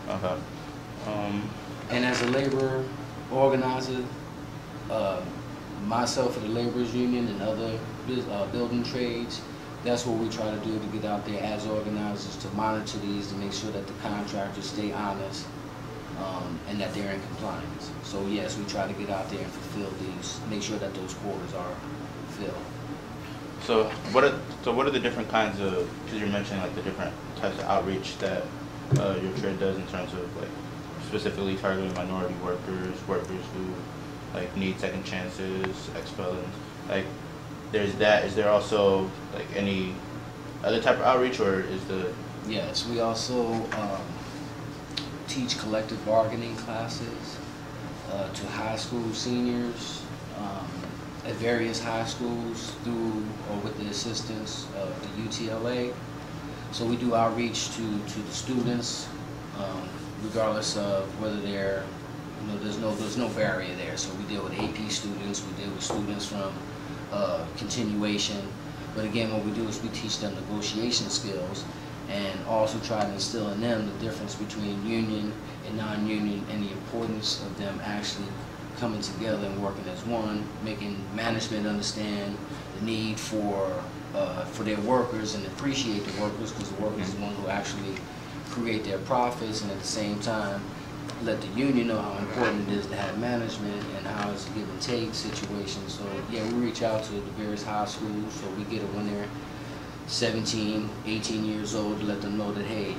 Okay. Um, And as a labor organizer, uh, myself for the laborers union and other building trades, that's what we try to do to get out there as organizers to monitor these to make sure that the contractors stay honest and that they're in compliance. So yes, we try to get out there and fulfill these, make sure that those quotas are filled. so what are the different kinds of, because you're mentioning like the different types of outreach that your trade does in terms of like specifically targeting minority workers, workers who like need second chances, ex-felons. Like there's that. Is there also like any other type of outreach, or is the Yes, we also teach collective bargaining classes to high school seniors at various high schools through or with the assistance of the UTLA. So we do outreach to the students, regardless of whether they're, there's no barrier there. So we deal with AP students, we deal with students from continuation. But again, what we do is we teach them negotiation skills and also try to instill in them the difference between union and non-union and the importance of them actually coming together and working as one, making management understand the need for their workers and appreciate the workers, because the workers are the ones who actually create their profits, and at the same time let the union know how important it is to have management and how it's a give and take situation. So yeah, we reach out to the various high schools, so we get it when they're 17, 18 years old to let them know that, hey,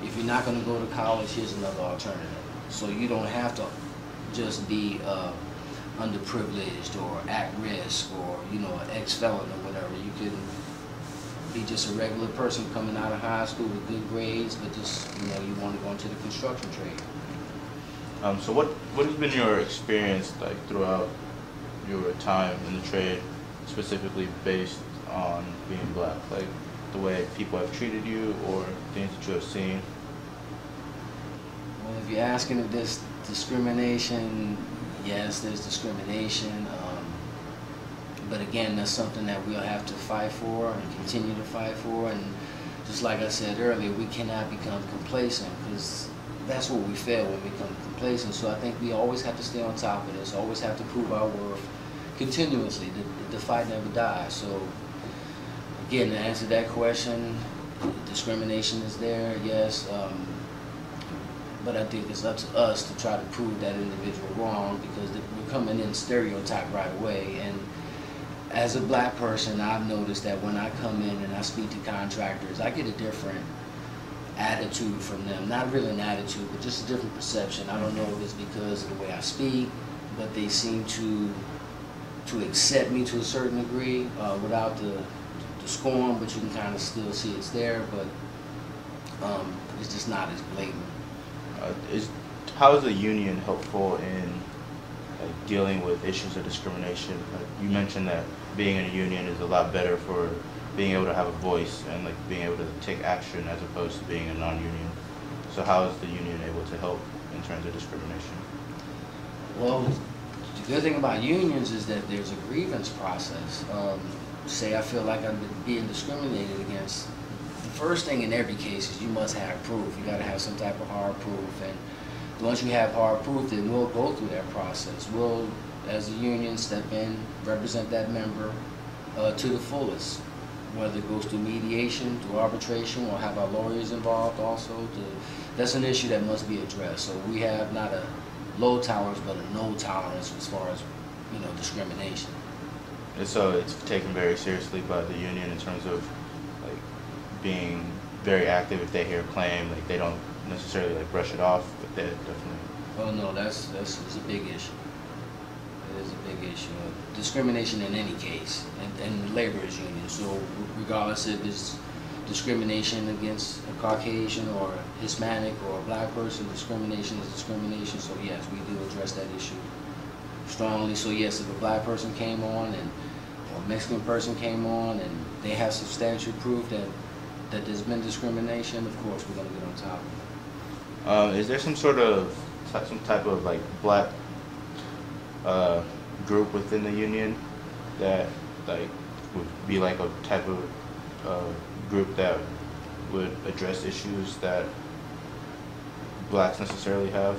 if you're not going to go to college, here's another alternative. So you don't have to just be underprivileged or at risk or, an ex-felon or whatever. You can be just a regular person coming out of high school with good grades, but just, you want to go into the construction trade. so what has been your experience like throughout your time in the trade, specifically based on being black, like the way people have treated you or things that you have seen? Well, if you're asking if there's discrimination, yes, there's discrimination. But again, that's something that we'll have to fight for and continue to fight for. And just like I said earlier, we cannot become complacent, because that's what we fail when we become complacent. So I think we always have to stay on top of this, always have to prove our worth continuously. The fight never dies. So again, to answer that question, discrimination is there, yes. But I think it's up to us to try to prove that individual wrong, because we're coming in stereotyped right away. And as a black person, I've noticed that when I come in and I speak to contractors, I get a different attitude from them. Not really an attitude, but just a different perception. I don't know if it's because of the way I speak, but they seem to accept me to a certain degree without the scorn, but you can kind of still see it's there, but it's just not as blatant. How is the union helpful in like dealing with issues of discrimination? Like you mentioned that being in a union is a lot better for being able to have a voice and like being able to take action as opposed to being a non-union. So how is the union able to help in terms of discrimination? Well, the good thing about unions is that there's a grievance process. Say I feel like I'm being discriminated against. The first thing in every case is you must have proof. You got to have some type of hard proof, and once you have hard proof, then we'll go through that process. We'll, as a union, step in, represent that member to the fullest, whether it goes through mediation, through arbitration, or have our lawyers involved also. That's an issue that must be addressed. So we have not a low tolerance, but a no tolerance as far as discrimination. And so it's taken very seriously by the union in terms of like being very active. If they hear a claim, like they don't necessarily like brush it off, but they definitely. Oh no, that's a big issue. It is a big issue. Discrimination in any case, and the laborers union. So regardless if it's discrimination against a Caucasian or a Hispanic or a black person, discrimination is discrimination. So yes, we do address that issue strongly. So yes, if a black person came on or a Mexican person came on and they have substantial proof that there's been discrimination, of course we're going to get on top of it. Is there some type of like black group within the union that like would be like a type of group that would address issues that blacks necessarily have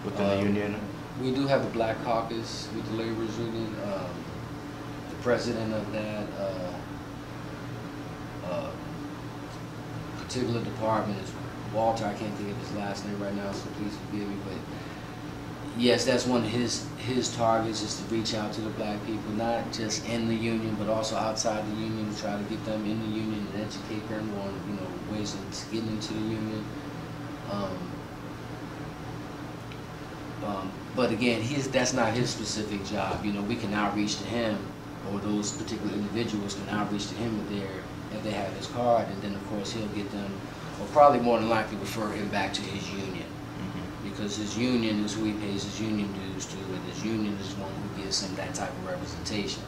within the union? We do have a black caucus with the laborers union. The president of that particular department is Walter. I can't think of his last name right now, so please forgive me. But yes, that's one of his targets, is to reach out to the black people, not just in the union, but also outside the union, to try to get them in the union and educate them on, you know, ways of getting into the union. But again, that's not his specific job. You know, we can outreach to him, or those particular individuals can outreach to him if they have his card, and then of course he'll get them, or probably more than likely refer him back to his union. Because his union is who he pays his union dues to, and his union is one who gives him that type of representation.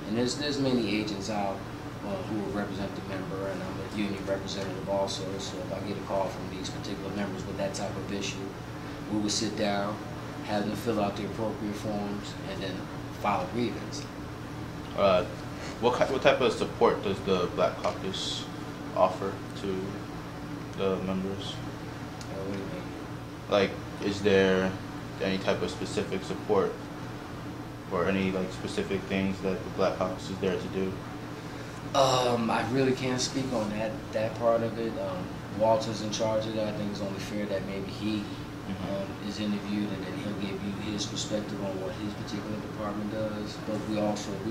And there's many agents out who will represent the member, and I'm a union representative also, so if I get a call from these particular members with that type of issue, we would sit down, have them fill out the appropriate forms, and then file a grievance. What type of support does the Black Caucus offer to the members? What do you mean? Like, is there any type of specific support or any like specific things that the Black Caucus is there to do? I really can't speak on that part of it. Walter's in charge of that. I think it's only fair that maybe he is interviewed, and then he'll give you his perspective on what his particular department does. But we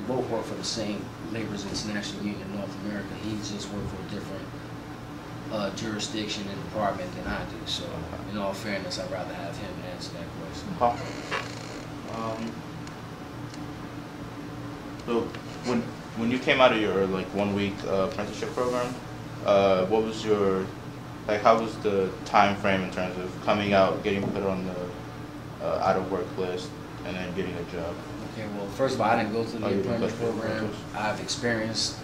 both work for the same Laborers International Union in North America. He's just worked for a different jurisdiction and department than I do. So, in all fairness, I'd rather have him answer that question. So, when you came out of your like 1 week apprenticeship program, what was your how was the time frame in terms of coming out, getting put on the out of work list, and then getting a job? Okay, well, first of all, I didn't go through the apprentice program. I've experienced,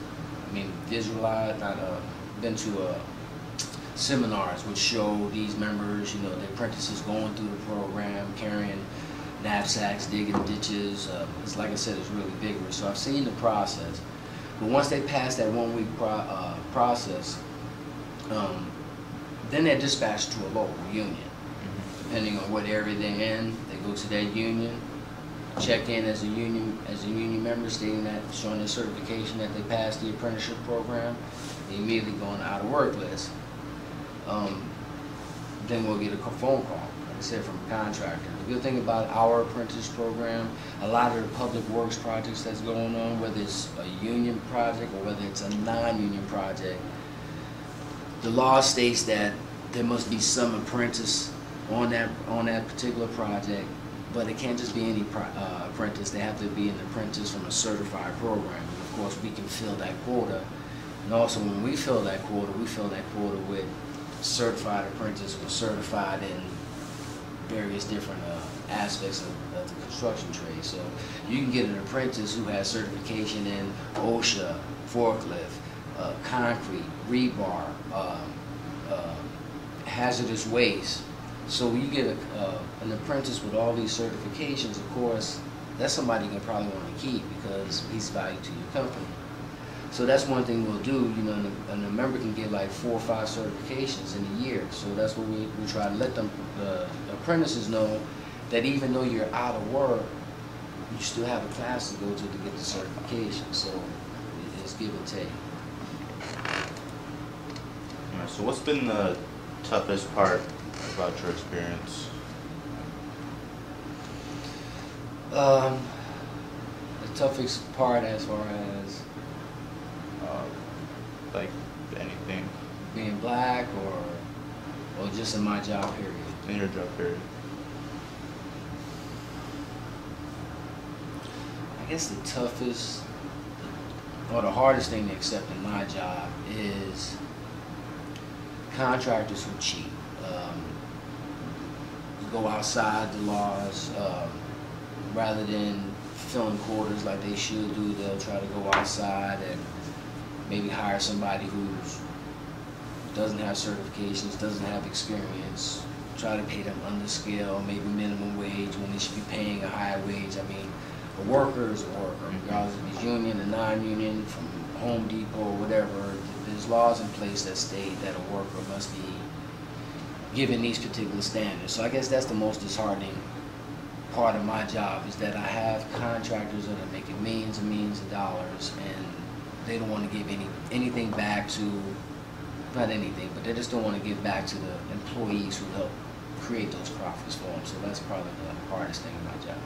visualized, I've been to seminars which show these members, the apprentices going through the program, carrying knapsacks, digging ditches. It's like I said, it's really vigorous. So I've seen the process. But once they pass that 1 week process, then they're dispatched to a local union. Depending on what area they're in, they go to that union, check in as a union member, stating that, showing their certification that they passed the apprenticeship program. They immediately go on the out of work list. Then we'll get a phone call, like I said, from a contractor. The good thing about our apprentice program, a lot of the public works projects that's going on, whether it's a union project or whether it's a non-union project, the law states that there must be some apprentice on that particular project, but it can't just be any apprentice. They have to be an apprentice from a certified program. And of course, we can fill that quota. And also, when we fill that quota with certified apprentices who are certified in various different aspects of the construction trade. So you can get an apprentice who has certification in OSHA, forklift, concrete, rebar, hazardous waste. So you get an apprentice with all these certifications, of course, that's somebody you probably want to keep because he's valued to your company. So that's one thing we'll do, and a member can get like 4 or 5 certifications in a year. So that's what we try to let them, the apprentices know that even though you're out of work, you still have a class to go to get the certification. So it's give and take. All right, so what's been the toughest part about your experience? The toughest part as far as like anything? Being black or just in my job period? In your job period. I guess the toughest or the hardest thing to accept in my job is contractors who cheat. Go outside the laws, rather than filling quotas like they should do, they'll try to go outside and maybe hire somebody who doesn't have certifications, doesn't have experience, try to pay them under scale, maybe minimum wage when they should be paying a higher wage. A worker is a worker, regardless if he's union or non-union, from Home Depot or whatever. There's laws in place that state that a worker must be given these particular standards. So I guess that's the most disheartening part of my job, is that I have contractors that are making millions and millions of dollars, and they don't want to give anything back to, not anything, but they just don't want to give back to the employees who help create those profits for them. So that's probably the hardest thing in my job.